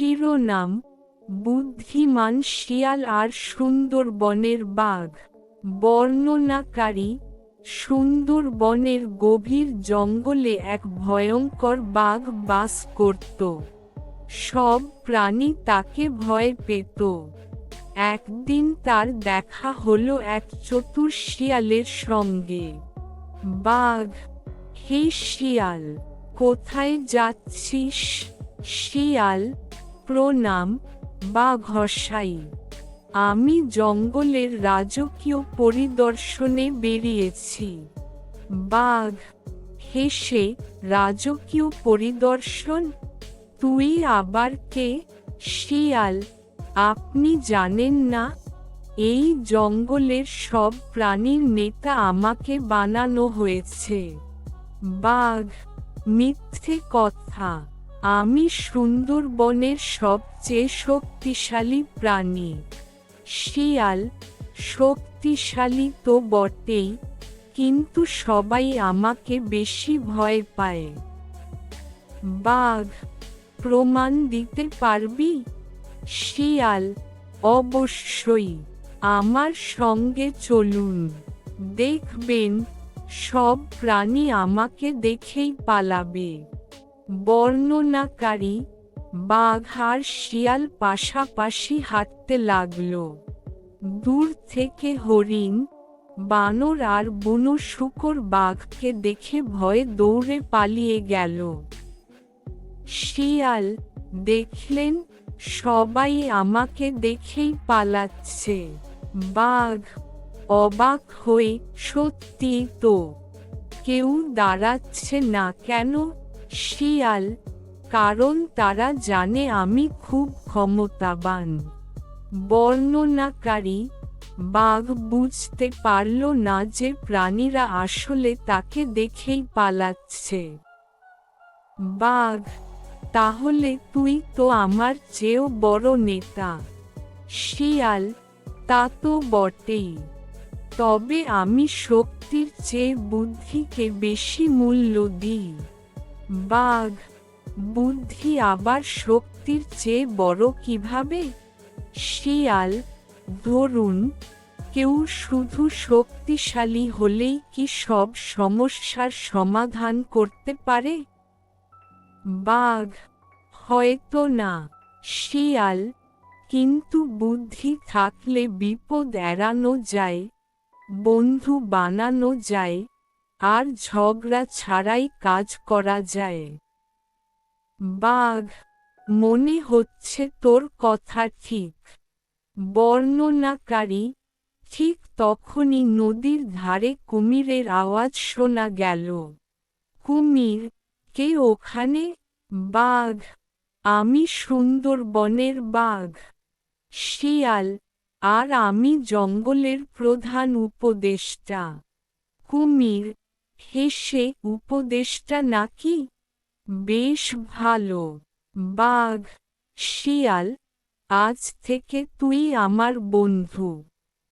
শিরোনাম: বুদ্ধিমান শিয়াল আর সুন্দরবনের বাঘ। বর্ণনাকারী: সুন্দরবনের গভীর জঙ্গলে এক ভয়ঙ্কর বাঘ বাস করত। সব প্রাণী তাকে ভয় পেত। একদিন তার দেখা হলো এক চতুর শিয়ালের সঙ্গে। বাঘ: হে শিয়াল, কোথায় যাচ্ছিস? শিয়াল: প্রণাম, বাঘমশাই। আমি জঙ্গলের রাজকীয় পরিদর্শনে বেরিয়েছি। বাঘ হেসে: রাজকীয় পরিদর্শন? তুই আবার কে? শিয়াল: আপনি জানেন না, এই জঙ্গলের সব প্রাণীর নেতা আমাকে বানানো হয়েছে। বাঘ: মিথ্যে কথা, আমি সুন্দরবনের সবচেয়ে শক্তিশালী প্রাণী। শিয়াল: শক্তিশালী তো বটেই, কিন্তু সবাই আমাকে বেশি ভয় পায়। বাঘ: প্রমাণ দিতে পারবি? শিয়াল: অবশ্যই, আমার সঙ্গে চলুন, দেখবেন সব প্রাণী আমাকে দেখেই পালাবে। বর্ণনাকারী: বাঘ আর শিয়াল পাশাপাশি হাঁটতে লাগল। দূর থেকে হরিণ, বানর আর বুনো শূকর বাঘকে দেখে ভয়ে দৌড়ে পালিয়ে গেল। শিয়াল দেখলেন সবাই আমাকে দেখেই পালাচ্ছে। বাঘ অবাক হয়ে: সত্যি তো, কেউ দাঁড়াচ্ছে না কেন? শিয়াল: কারণ তারা জানে আমি খুব ক্ষমতাবান। বর্ণনাকারী: বাঘ বুঝতে পারল না যে প্রাণীরা আসলে তাকে দেখেই পালাচ্ছে। বাঘ: তাহলে তুই তো আমার চেয়েও বড় নেতা। শিয়াল: তা তো বটেই, তবে আমি শক্তির চেয়ে বুদ্ধিকে বেশি মূল্য দিই। বাঘ: বুদ্ধি আবার শক্তির চেয়ে বড় কিভাবে? শিয়াল: ধরুন, কেউ শুধু শক্তিশালী হলেই কি সব সমস্যার সমাধান করতে পারে? বাঘ: হয়তো না। শিয়াল: কিন্তু বুদ্ধি থাকলে বিপদ এড়ানো যায়, বন্ধু বানানো যায়, আর ঝগড়া ছাড়াই কাজ করা যায়। বাঘ: মনে হচ্ছে তোর কথা ঠিক। বর্ণনাকারী: ঠিক তখনই নদীর ধারে কুমিরের আওয়াজ শোনা গেল। কুমির: কে ওখানে? বাঘ: আমি সুন্দরবনের বাঘ। শিয়াল: আর আমি জঙ্গলের প্রধান উপদেষ্টা। কুমির হেসে: উপদেষ্টা নাকি? বেশ ভালো। বাঘ: শিয়াল, আজ থেকে তুই আমার বন্ধু।